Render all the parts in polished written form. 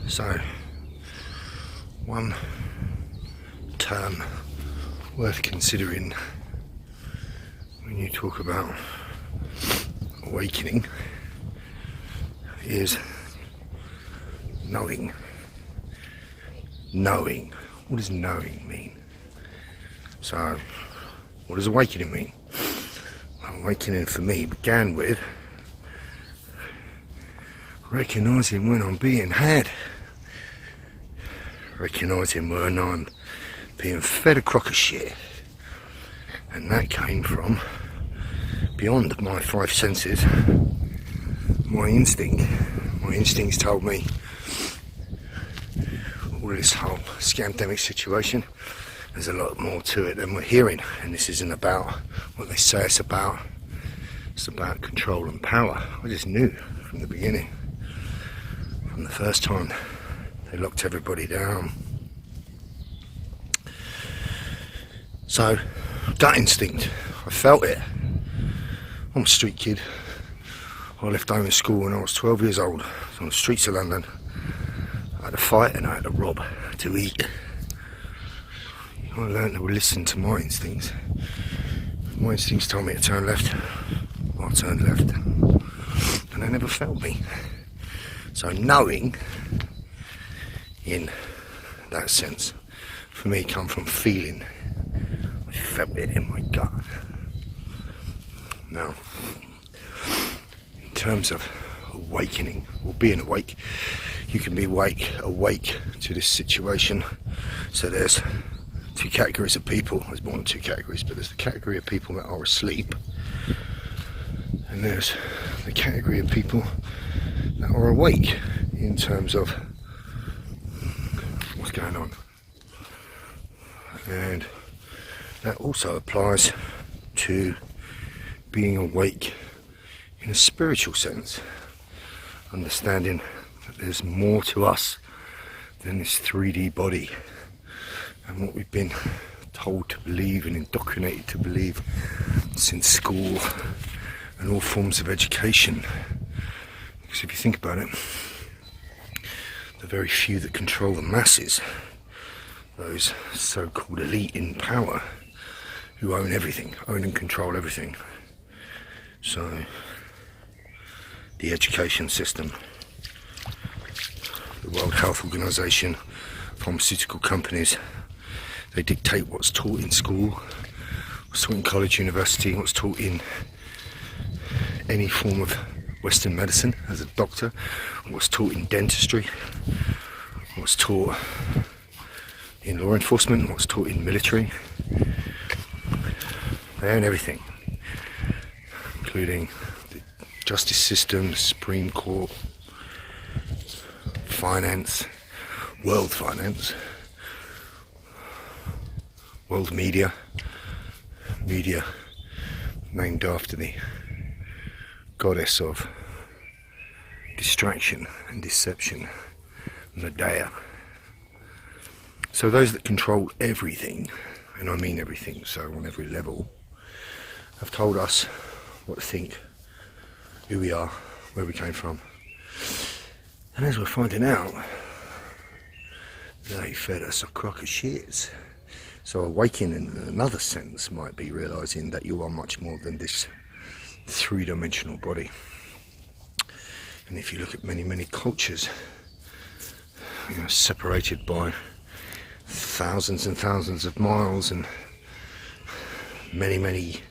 So, one term worth considering when you talk about awakening is knowing. Knowing. What does knowing mean? So, what does awakening mean? Awakening for me began with recognising when I'm being had, recognising when I'm being fed a crock of shit, and that came from beyond my five senses. My instincts told me all this whole scamdemic situation, there's a lot more to it than we're hearing, and this isn't about what they say it's about. It's about control and power. I just knew from the beginning, from the first time they locked everybody down. So, that instinct, I felt it. I'm a street kid. I left home in school when I was 12 years old. I was on the streets of London. I had to fight and I had to rob to eat. I learned to listen to my instincts. My instincts told me to turn left. I turned left. And they never failed me. So knowing, in that sense, for me, come from feeling. I felt it in my gut. Now, in terms of awakening or being awake, you can be awake to this situation. So there's two categories of people. There's more than two categories, but there's the category of people that are asleep, and there's the category of people that are awake in terms of what's going on. And that also applies to being awake in a spiritual sense, understanding that there's more to us than this 3D body and what we've been told to believe and indoctrinated to believe since school and all forms of education. Because if you think about it, the very few that control the masses, those so-called elite in power, who own everything, own and control everything. So, the education system, the World Health Organization, pharmaceutical companies, they dictate what's taught in school, what's taught in college, university, what's taught in any form of Western medicine as a doctor, what's taught in dentistry, what's taught in law enforcement, what's taught in military. They own everything, including the justice system, the Supreme Court, finance, world media named after the goddess of distraction and deception, Medea. So those that control everything, and I mean everything, so on every level, have told us what to think, who we are, where we came from. And as we're finding out, they fed us a crock of shit. So awakening in another sense might be realising that you are much more than this three-dimensional body. And if you look at many cultures, separated by thousands and thousands of miles and many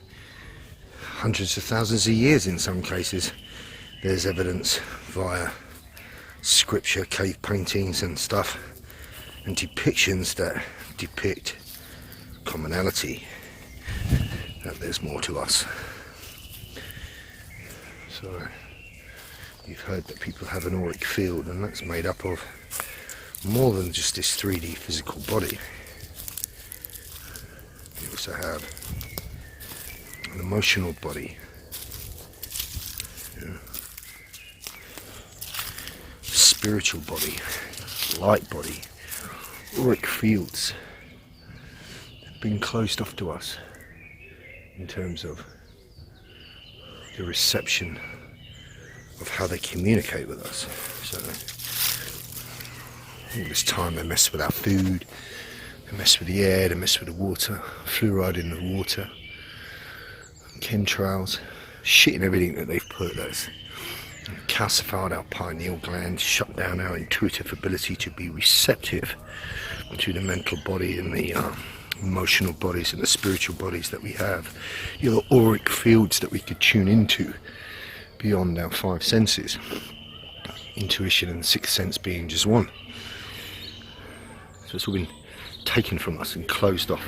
hundreds of thousands of years in some cases, there's evidence via scripture, cave paintings and stuff, and depictions that depict commonality, that there's more to us. So you've heard that people have an auric field, and that's made up of more than just this 3D physical body. You also have an emotional body, spiritual body, light body, auric fields have been closed off to us in terms of the reception of how they communicate with us. So All this time they mess with our food, they mess with the air, they mess with the water, fluoride in the water, chemtrails, shit in everything that they've put us. Calcified our pineal gland, shut down our intuitive ability to be receptive to the mental body and the emotional bodies and the spiritual bodies that we have. You know, the auric fields that we could tune into beyond our five senses. Intuition and the sixth sense being just one. So it's all been taken from us and closed off.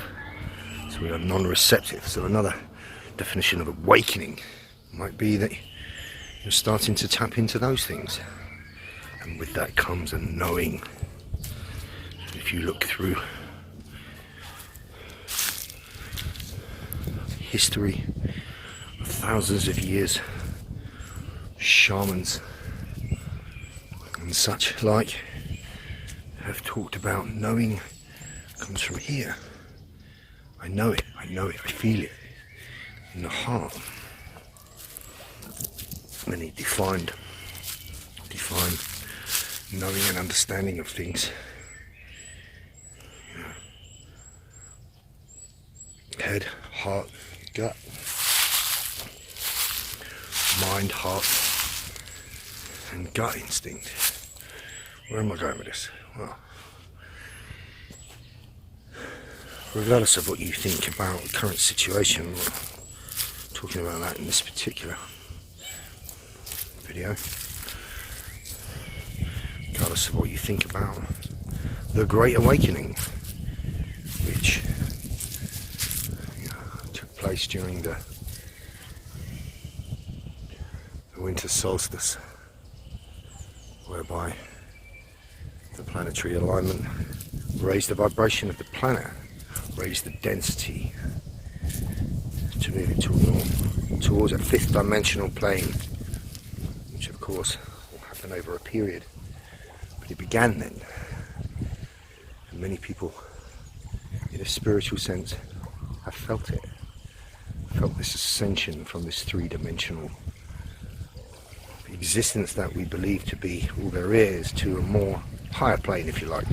So we are non-receptive. So another definition of awakening might be that you're starting to tap into those things, and with that comes a knowing. If you look through history of thousands of years, shamans and such like have talked about knowing comes from here. I know it, I feel it in the heart. Many defined knowing and understanding of things. Head, heart, gut, mind, heart, and gut instinct. Where am I going with this? Well, regardless of what you think about the current situation, I'm not talking about that in this particular video. Regardless of what you think about the Great Awakening, which took place during the winter solstice, whereby the planetary alignment raised the vibration of the planet, raised the density to move it towards a fifth dimensional plane, which of course will happen over a period, but it began then. And many people in a spiritual sense have felt it, felt this ascension from this three-dimensional existence that we believe to be all there is to a more higher plane, if you like.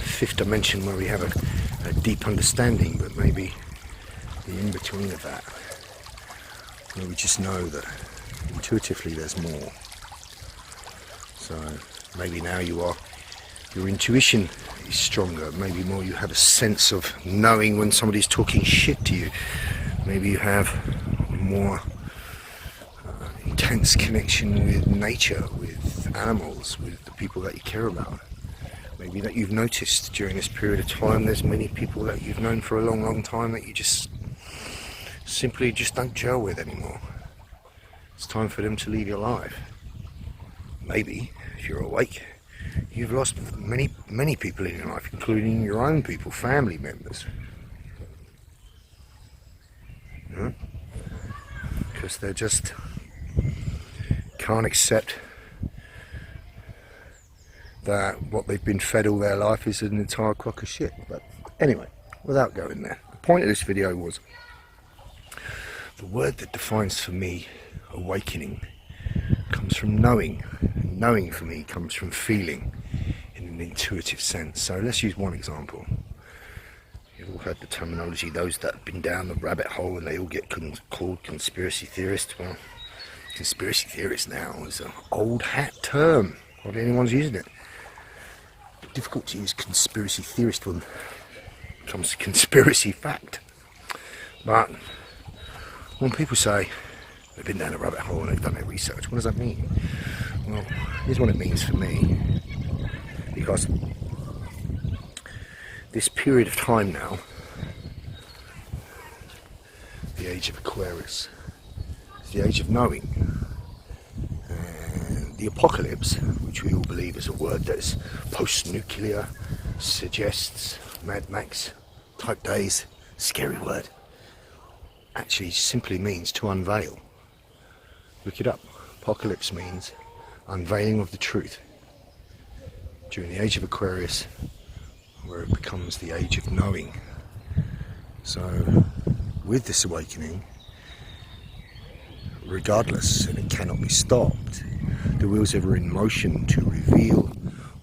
Fifth dimension where we have a deep understanding, but maybe the in-between of that, where we just know that intuitively there's more. So maybe now your intuition is stronger, maybe more you have a sense of knowing when somebody's talking shit to you. Maybe you have more intense connection with nature, with animals, with the people that you care about. Maybe that you've noticed during this period of time there's many people that you've known for a long time that you just simply just don't gel with anymore. It's time for them to leave your life. Maybe, if you're awake, you've lost many people in your life, including your own people, family members. Because they just can't accept that what they've been fed all their life is an entire crock of shit. But anyway, without going there, the point of this video was the word that defines for me awakening comes from knowing. Knowing for me comes from feeling in an intuitive sense. So let's use one example. You've all heard the terminology, those that have been down the rabbit hole and they all get called conspiracy theorists. Well, conspiracy theorist now is an old hat term. Hardly anyone's using it. Difficult to use conspiracy theorist when it comes to conspiracy fact. But when people say they've been down a rabbit hole and they've done their research, what does that mean? Well, here's what it means for me. Because this period of time now, the age of Aquarius, is the age of knowing. The apocalypse, which we all believe is a word that is post-nuclear, suggests Mad Max type days, scary word, actually simply means to unveil. Look it up. Apocalypse means unveiling of the truth. During the age of Aquarius, where it becomes the age of knowing. So with this awakening, regardless, and it cannot be stopped, the wheels ever in motion to reveal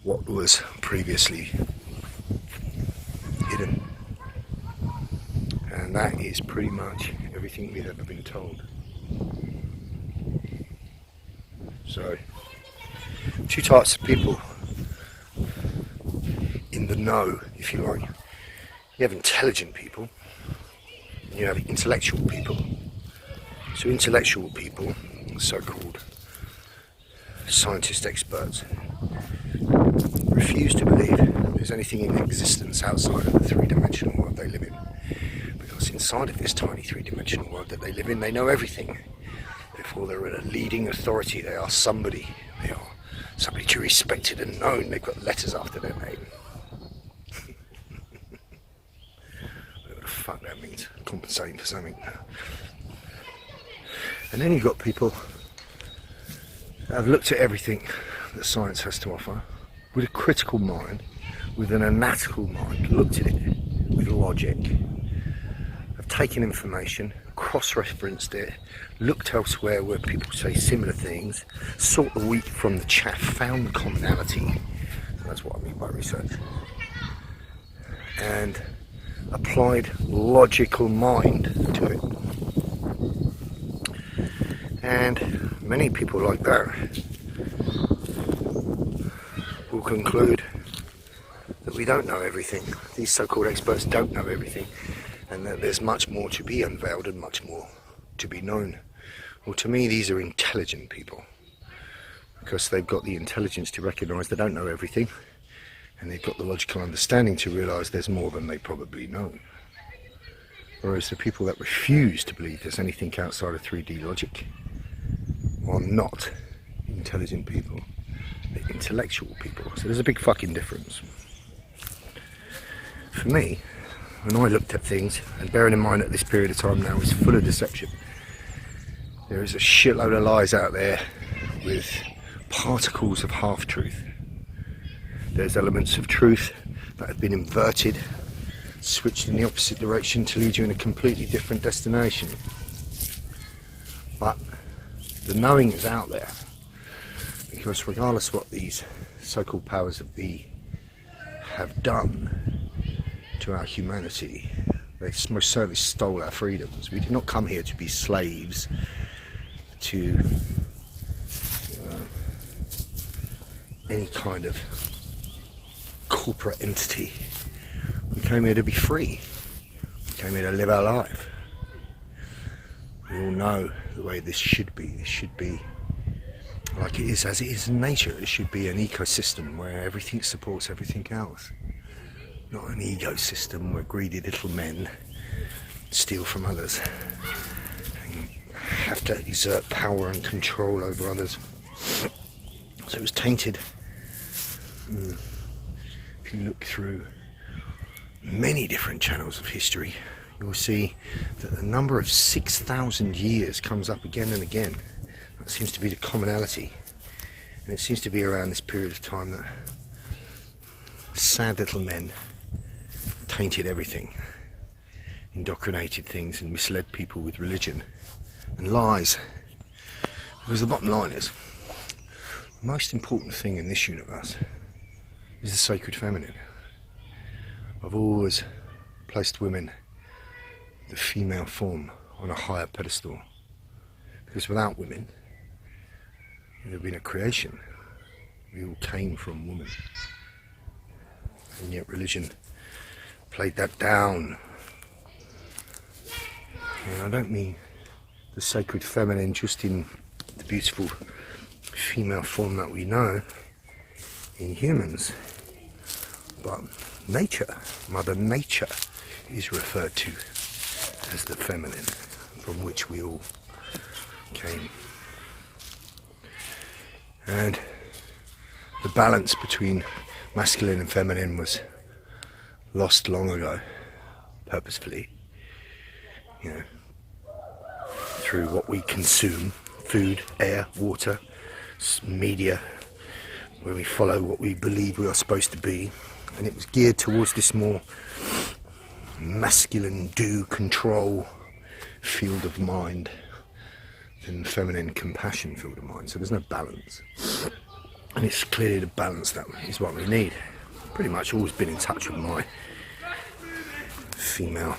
what was previously hidden. And that is pretty much everything we've ever been told. So, two types of people in the know, if you like. You have intelligent people, and you have intellectual people. So intellectual people, so-called scientist experts, refuse to believe there's anything in existence outside of the three-dimensional world they live in. Because inside of this tiny three-dimensional world that they live in, they know everything. Therefore, they're a leading authority. They are somebody. They are somebody to be respected and known. They've got letters after their name. What the fuck that means? Compensating for something. And then you've got people that have looked at everything that science has to offer with a critical mind, with an analytical mind, looked at it with logic, have taken information, cross-referenced it, looked elsewhere where people say similar things, sought the wheat from the chaff, found the commonality. So that's what I mean by research. And applied logical mind to it. And many people like that will conclude that we don't know everything. These so-called experts don't know everything, and that there's much more to be unveiled and much more to be known. Well, to me, these are intelligent people, because they've got the intelligence to recognise they don't know everything, and they've got the logical understanding to realise there's more than they probably know. Whereas the people that refuse to believe there's anything outside of 3D logic are not intelligent people. They're intellectual people. So there's a big fucking difference. For me, when I looked at things, and bearing in mind that this period of time now is full of deception, there is a shitload of lies out there with particles of half-truth. There's elements of truth that have been inverted, switched in the opposite direction to lead you in a completely different destination. But the knowing is out there, because regardless what these so-called powers that be have done to our humanity, they most certainly stole our freedoms. We did not come here to be slaves to any kind of corporate entity. We came here to be free. We came here to live our life. We all know the way this should be. This should be like it is, as it is in nature. It should be an ecosystem where everything supports everything else. Not an ecosystem where greedy little men steal from others and have to exert power and control over others. So it was tainted. If you look through many different channels of history, you will see that the number of 6,000 years comes up again and again. That seems to be the commonality, and it seems to be around this period of time that sad little men tainted everything, indoctrinated things, and misled people with religion and lies. Because the bottom line is, the most important thing in this universe is the sacred feminine. I've always placed women, the female form, on a higher pedestal, because without women there would have been a creation. We all came from woman, and yet religion played that down. And I don't mean the sacred feminine just in the beautiful female form that we know in humans, but nature, Mother Nature, is referred to as the feminine, from which we all came. And the balance between masculine and feminine was lost long ago, purposefully, through what we consume, food, air, water, media, where we follow what we believe we are supposed to be. And it was geared towards this more masculine control field of mind than feminine compassion-filled mind. So there's no balance. And it's clearly the balance that is what we need. Pretty much always been in touch with my female,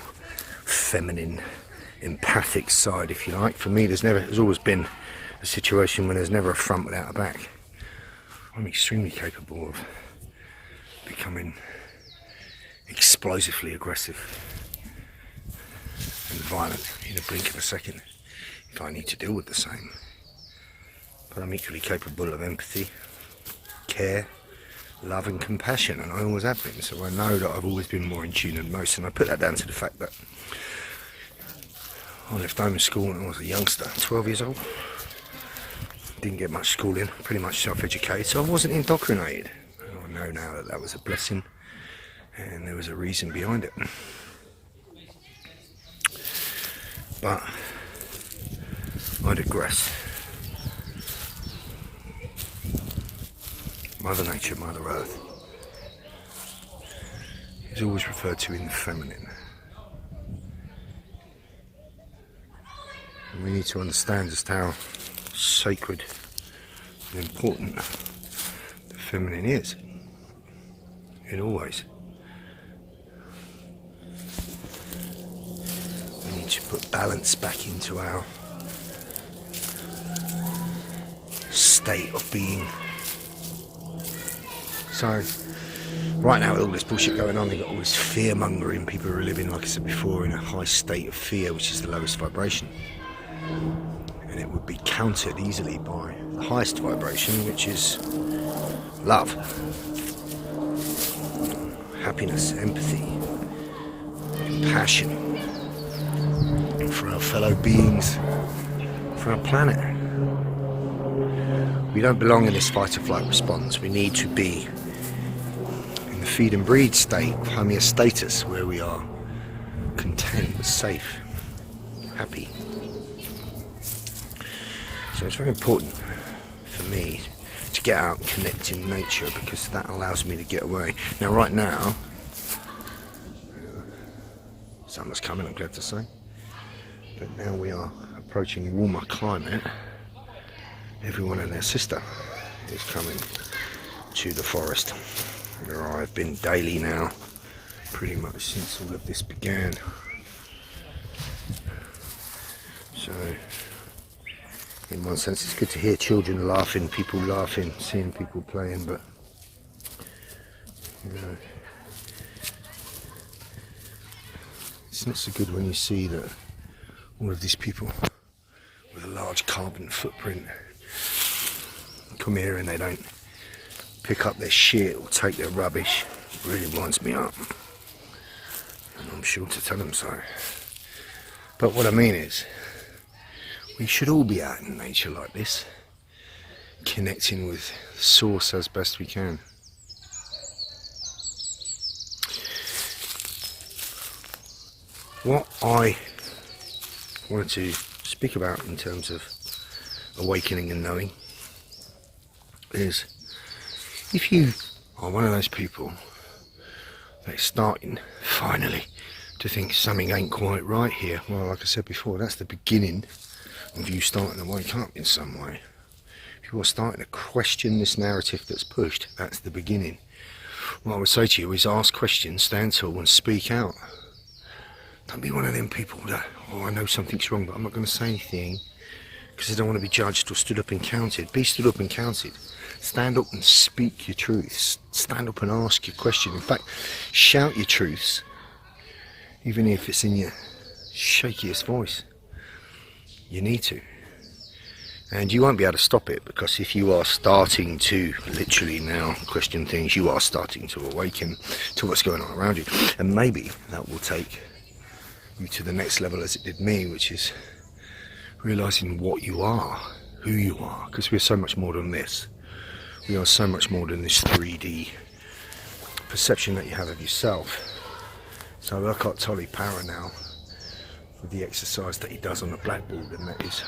feminine, empathic side, if you like. For me, there's always been a situation when there's never a front without a back. I'm extremely capable of becoming explosively aggressive and violent in a blink of a second if I need to deal with the same. But I'm equally capable of empathy, care, love and compassion, and I always have been. So I know that I've always been more in tune than most, and I put that down to the fact that I left home school when I was a youngster, 12 years old. Didn't get much schooling, pretty much self-educated, so I wasn't indoctrinated. And I know now that that was a blessing, and there was a reason behind it. But I digress. Mother Nature, Mother Earth is always referred to in the feminine. And we need to understand just how sacred and important the feminine is. It always. We need to put balance back into our state of being. So, right now with all this bullshit going on, they've got all this fear mongering. People are living, like I said before, in a high state of fear, which is the lowest vibration. And it would be countered easily by the highest vibration, which is love, happiness, empathy, compassion for our fellow beings, for our planet. We don't belong in this fight or flight response. We need to be in the feed and breed state, homeostasis, where we are content, safe, happy. So it's very important for me to get out and connect in nature, because that allows me to get away. Now right now, summer's coming, I'm glad to say, but now we are approaching warmer climate. Everyone and their sister is coming to the forest, where I've been daily now, pretty much since all of this began. So, in one sense, it's good to hear children laughing, people laughing, seeing people playing, but, you know, it's not so good when you see that all of these people with a large carbon footprint come here and they don't pick up their shit or take their rubbish. It really winds me up, and I'm sure to tell them so. But what I mean is, we should all be out in nature like this, connecting with the source as best we can. What I wanted to speak about in terms of awakening and knowing is, if you are one of those people that's starting finally to think something ain't quite right here, well, like I said before, that's the beginning of you starting to wake up in some way. If you are starting to question this narrative that's pushed, that's the beginning. What I would say to you is, ask questions, stand tall and speak out. Don't be one of them people that, oh, I know something's wrong, but I'm not going to say anything because I don't want to be judged or stood up and counted. Be stood up and counted. Stand up and speak your truths. Stand up and ask your question. In fact, shout your truths, even if it's in your shakiest voice. You need to. And you won't be able to stop it, because if you are starting to literally now question things, you are starting to awaken to what's going on around you. And maybe that will take you to the next level, as it did me, which is realizing what you are, who you are, because we're so much more than this. We are so much more than this 3D perception that you have of yourself. So I look at Tolle Power now with the exercise that he does on the blackboard, and that is,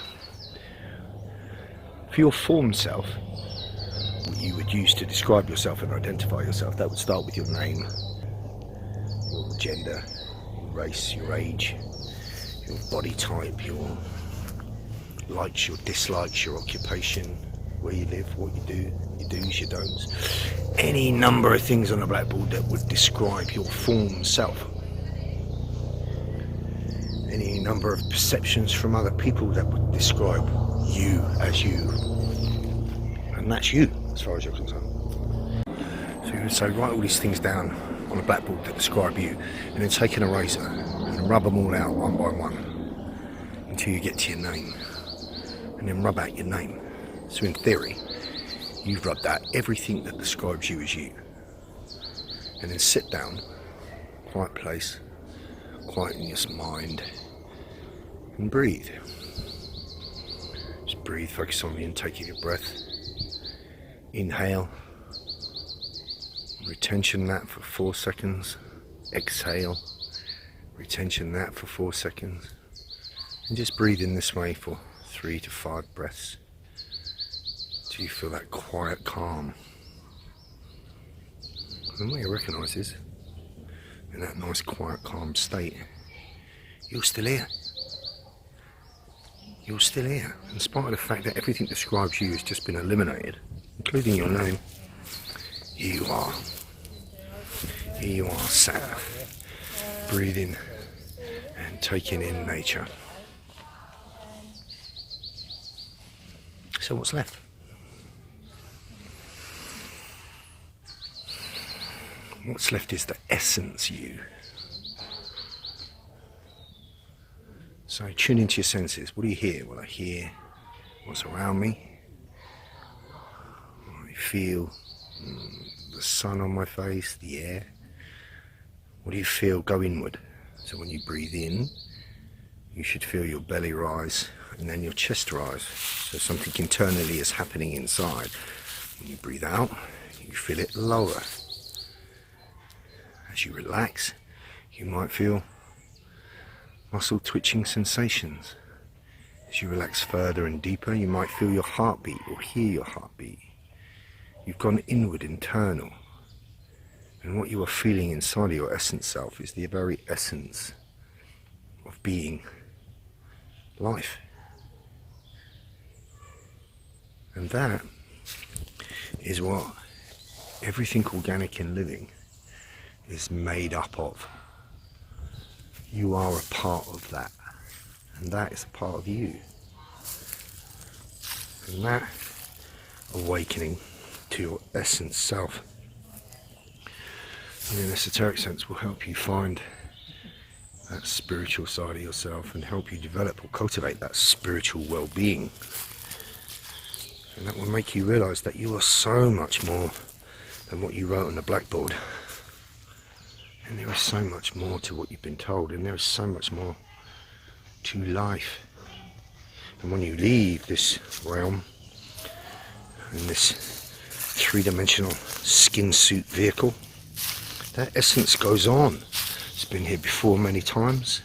for your form self, what you would use to describe yourself and identify yourself, that would start with your name, your gender, your race, your age, your body type, your likes, your dislikes, your occupation, where you live, what you do, your do's, your don'ts. Any number of things on a blackboard that would describe your form self. Any number of perceptions from other people that would describe you as you. And that's you, as far as you're concerned. So you would say, write all these things down on a blackboard that describe you, and then take an eraser and rub them all out one by one until you get to your name, and then rub out your name. So in theory, you've rubbed out everything that describes you as you, and then sit down, quiet place, quieten your mind, and breathe. Just breathe, focus on the intake of your breath. Inhale, retention that for 4 seconds. Exhale, retention that for 4 seconds. And just breathe in this way for 3 to 5 breaths till you feel that quiet calm. And what you recognise is, in that nice quiet calm state, you're still here. You're still here, in spite of the fact that everything that describes you has just been eliminated, including your name. Here you are. Here you are, sat, breathing and taking in nature. So what's left? What's left is the essence you. So tune into your senses. What do you hear? Well, I hear what's around me. I feel the sun on my face, the air. What do you feel? Go inward. So when you breathe in, you should feel your belly rise and then your chest rise. So something internally is happening inside. When you breathe out, you feel it lower. As you relax, you might feel muscle twitching sensations. As you relax further and deeper, you might feel your heartbeat or hear your heartbeat. You've gone inward, internal. And what you are feeling inside of your essence self is the very essence of being life. And that is what everything organic and living is made up of. You are a part of that, and that is a part of you. And that awakening to your essence self, in an esoteric sense, will help you find that spiritual side of yourself and help you develop or cultivate that spiritual well-being. And that will make you realize that you are so much more than what you wrote on the blackboard. And there is so much more to what you've been told, and there is so much more to life. And when you leave this realm, in this three-dimensional skin suit vehicle, that essence goes on. It's been here before many times,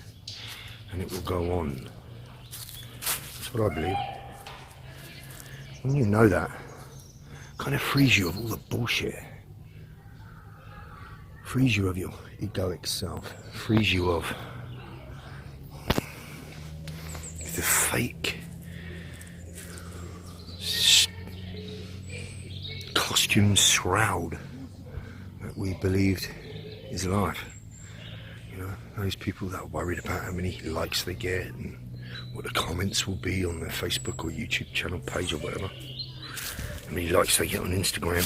and it will go on. That's what I believe. When you know that, it kind of frees you of all the bullshit. Frees you of your egoic self. Frees you of the fake costume shroud that we believed is life. You know, those people that are worried about how many likes they get and what the comments will be on their Facebook or YouTube channel page or whatever. How many likes they get on Instagram.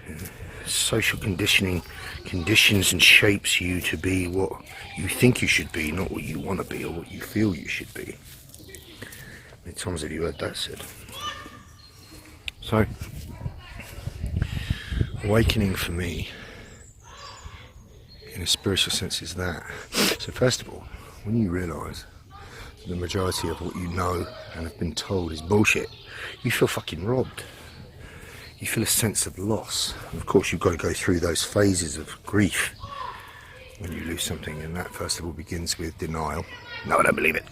You know, social conditioning conditions and shapes you to be what you think you should be, not what you want to be or what you feel you should be. How many times have you heard that said? So, awakening for me, in a spiritual sense, is that. So first of all, when you realise the majority of what you know and have been told is bullshit, you feel fucking robbed. You feel a sense of loss. And of course, you've got to go through those phases of grief when you lose something, and that first of all begins with denial. No, I don't believe it.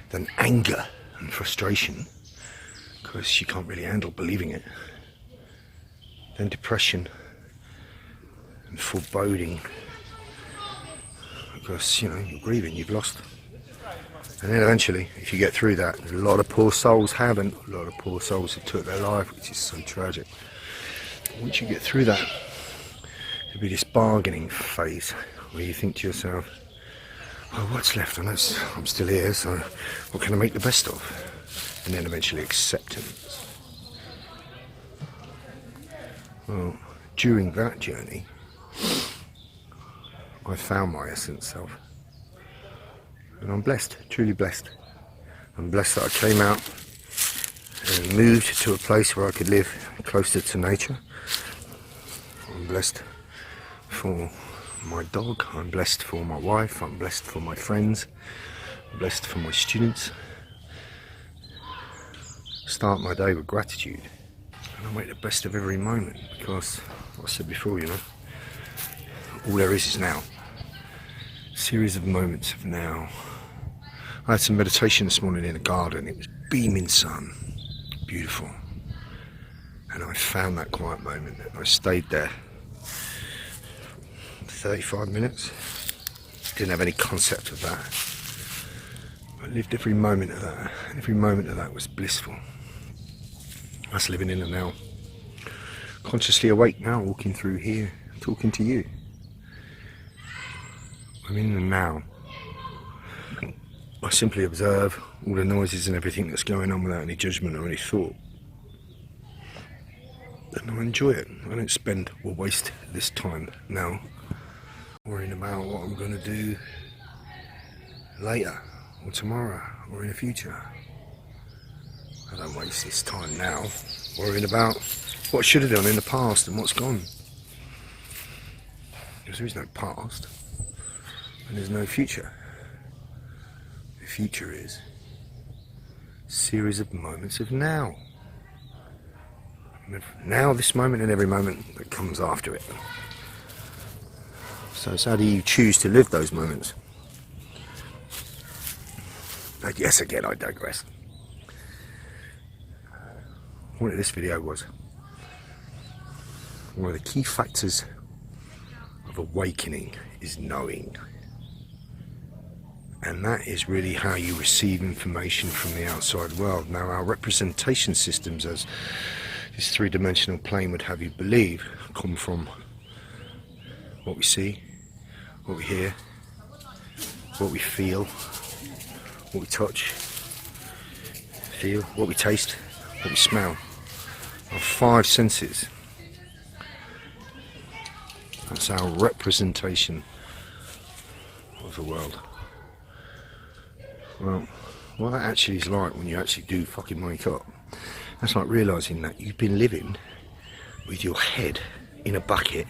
Then anger and frustration, because you can't really handle believing it. Then depression and foreboding, because, you know, you're grieving, you've lost And then eventually, if you get through that, a lot of poor souls haven't. A lot of poor souls have took their life, which is so tragic. Once you get through that, there'll be this bargaining phase where you think to yourself, oh, what's left? I'm still here, so what can I make the best of? And then eventually acceptance. Well, during that journey, I found my essence self. And I'm blessed, truly blessed. I'm blessed that I came out and moved to a place where I could live closer to nature. I'm blessed for my dog, I'm blessed for my wife, I'm blessed for my friends, I'm blessed for my students. Start my day with gratitude. And I make the best of every moment because, like I said before, you know, all there is now. A series of moments of now. I had some meditation this morning in the garden. It was beaming sun, beautiful. And I found that quiet moment. I stayed there 35 minutes. Didn't have any concept of that. I lived every moment of that. And every moment of that was blissful. That's living in the now. Consciously awake now, walking through here, talking to you. I'm in the now. I simply observe all the noises and everything that's going on without any judgment or any thought. And I enjoy it. I don't spend or waste this time now worrying about what I'm going to do later or tomorrow or in the future. I don't waste this time now worrying about what I should have done in the past and what's gone. Because there is no past and there's no future. The future is a series of moments of now. Now, this moment and every moment that comes after it. So how do you choose to live those moments? But yes, again, I digress. What this video was, one of the key factors of awakening is knowing. And that is really how you receive information from the outside world. Now, our representation systems, as this three-dimensional plane would have you believe, come from what we see, what we hear, what we feel, what we touch, feel, what we taste, what we smell. Our 5 senses. That's our representation of the world. Well, what that actually is like when you actually do fucking wake up, that's like realising that you've been living with your head in a bucket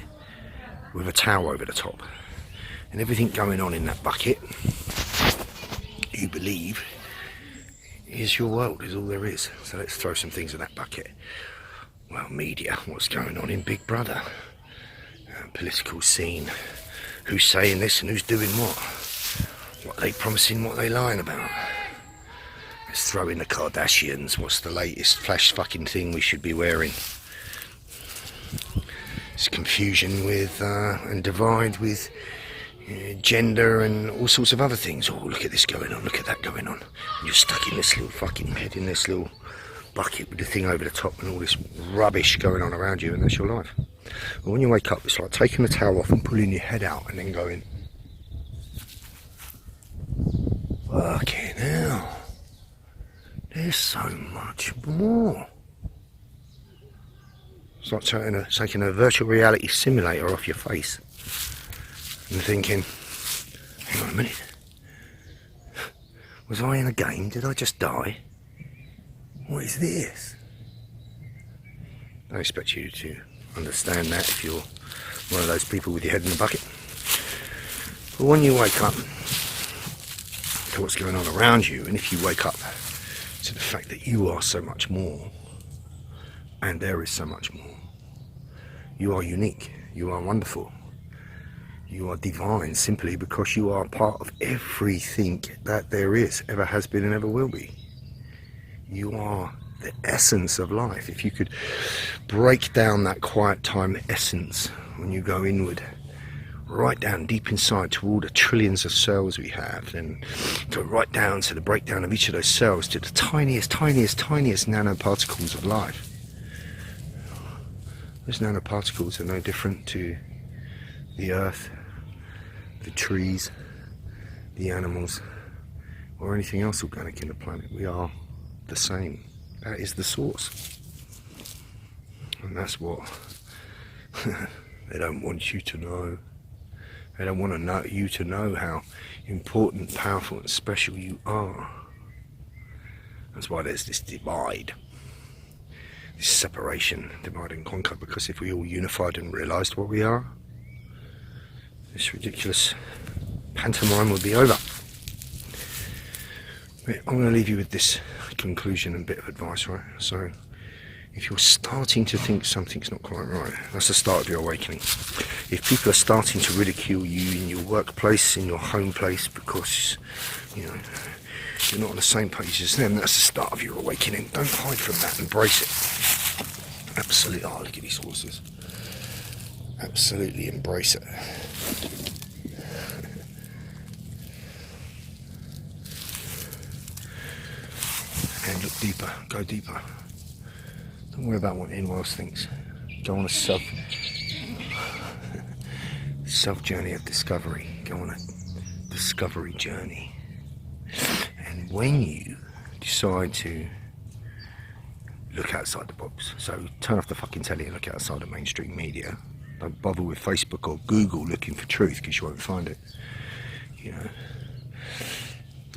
with a towel over the top. And everything going on in that bucket, you believe, is your world, is all there is. So let's throw some things in that bucket. Well, media, what's going on in Big Brother? Political scene, who's saying this and who's doing what they promising, what they lying about. Let's throw in the Kardashians, what's the latest flash fucking thing we should be wearing. It's confusion with and divide with gender and all sorts of other things. Oh, look at this going on, look at that going on. And you're stuck in this little fucking head, in this little bucket with the thing over the top and all this rubbish going on around you, and that's your life. But when you wake up, it's like taking the towel off and pulling your head out and then going, fucking hell, there's so much more. It's like taking a virtual reality simulator off your face and thinking, hang on a minute, was I in a game? Did I just die? What is this? I don't expect you to understand that if you're one of those people with your head in the bucket. But when you wake up to what's going on around you, and if you wake up to the fact that you are so much more, and there is so much more, you are unique, you are wonderful, you are divine simply because you are part of everything that there is, ever has been and ever will be. You are the essence of life. If you could break down that quiet time essence when you go inward, right down deep inside to all the trillions of cells we have, then go right down to the breakdown of each of those cells to the tiniest nanoparticles of life. Those nanoparticles are no different to the earth, the trees, the animals, or anything else organic in the planet. We are the same. That is the source. And that's what they don't want you to know. They don't want you to know how important, powerful and special you are. That's why there's this divide, this separation, divide and conquer, because if we all unified and realised what we are, this ridiculous pantomime would be over. But I'm going to leave you with this conclusion and bit of advice, right? So, if you're starting to think something's not quite right, that's the start of your awakening. If people are starting to ridicule you in your workplace, in your home place, because, you know, you're not on the same page as them, that's the start of your awakening. Don't hide from that, embrace it. Absolutely, oh, look at these horses. Absolutely embrace it. And look deeper, go deeper. Don't worry about what anyone else thinks. Go on a self journey of discovery. Go on a discovery journey. And when you decide to look outside the box, so turn off the fucking telly and look outside the mainstream media. Don't bother with Facebook or Google looking for truth, because you won't find it. You know,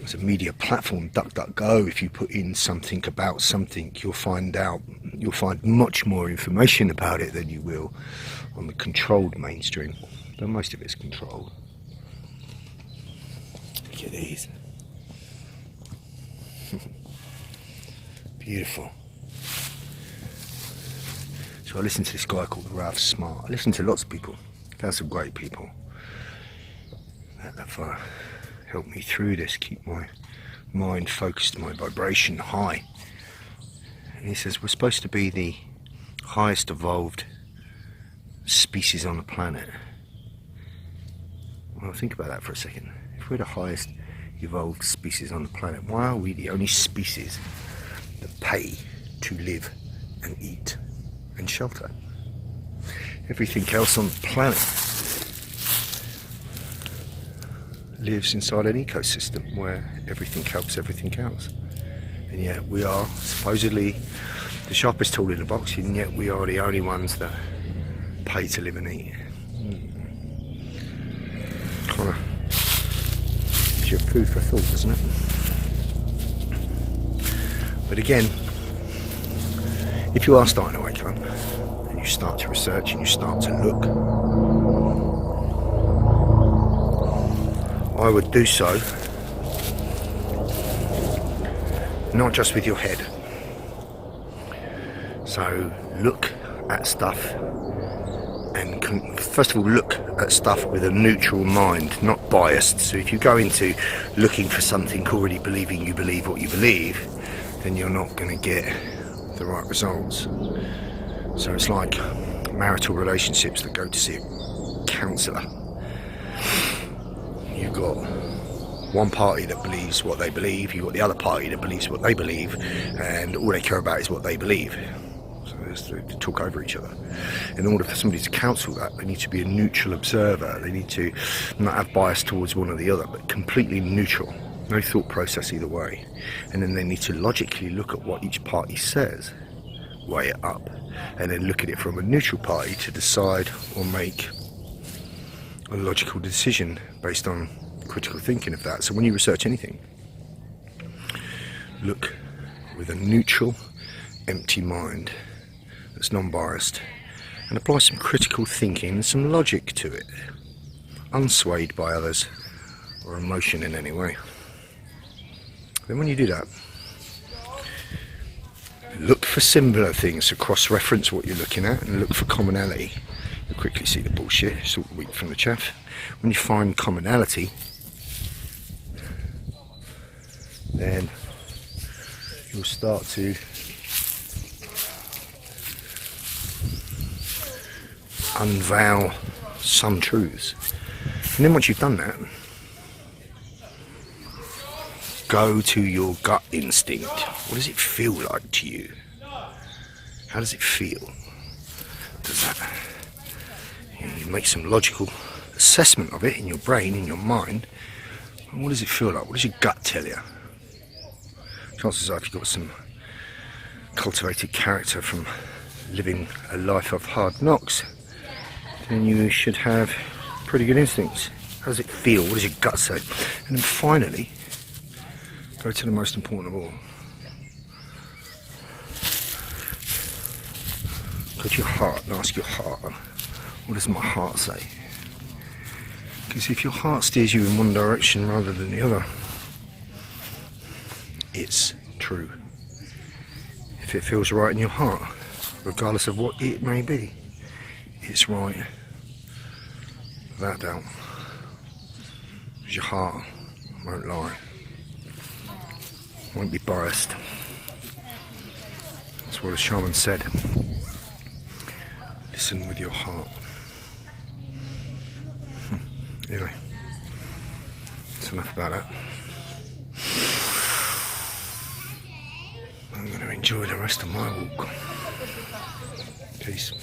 as a media platform, DuckDuckGo, if you put in something about something, you'll find much more information about it than you will on the controlled mainstream. But most of it's controlled. Look at these. Beautiful. So I listened to this guy called Ralph Smart. I listened to lots of people. Found some great people that have helped me through this, keep my mind focused, my vibration high. And he says we're supposed to be the highest evolved species on the planet. Well, think about that for a second. If we're the highest evolved species on the planet, why are we the only species that pay to live and eat and shelter? Everything else on the planet lives inside an ecosystem where everything helps everything else. And yet we are supposedly the sharpest tool in the box, and yet we are the only ones that pay to live and eat. Kind of gives you food for thought, doesn't it? But again, if you are starting to wake up and you start to research and you start to look, I would do so not just with your head. So look at stuff and first of all look at stuff with a neutral mind, not biased. So if you go into looking for something already believing you believe what you believe, then you're not going to get the right results. So it's like marital relationships that go to see a counsellor. You've got one party that believes what they believe, you've got the other party that believes what they believe, and all they care about is what they believe. So they talk over each other. In order for somebody to counsel that, they need to be a neutral observer. They need to not have bias towards one or the other, but completely neutral. No thought process either way. And then they need to logically look at what each party says, weigh it up, and then look at it from a neutral party to decide or make a logical decision based on critical thinking of that. So when you research anything, look with a neutral, empty mind that's non-biased, and apply some critical thinking and some logic to it, unswayed by others or emotion in any way. Then when you do that, look for similar things to cross-reference what you're looking at, and look for commonality. You'll quickly see the bullshit, sort of wheat from the chaff. When you find commonality, then you'll start to unveil some truths. And then once you've done that, go to your gut instinct. What does it feel like to you? How does it feel? Does that, you make some logical assessment of it in your brain, in your mind. And what does it feel like? What does your gut tell you? Chances are, if you've got some cultivated character from living a life of hard knocks, then you should have pretty good instincts. How does it feel? What does your gut say? And then finally, go to the most important of all. Go to your heart and ask your heart, what does my heart say? Because if your heart steers you in one direction rather than the other, it's true. If it feels right in your heart, regardless of what it may be, it's right. Without doubt. Because your heart won't lie. Won't be biased. That's what the shaman said. Listen with your heart. Anyway, that's enough about that. I'm going to enjoy the rest of my walk. Peace.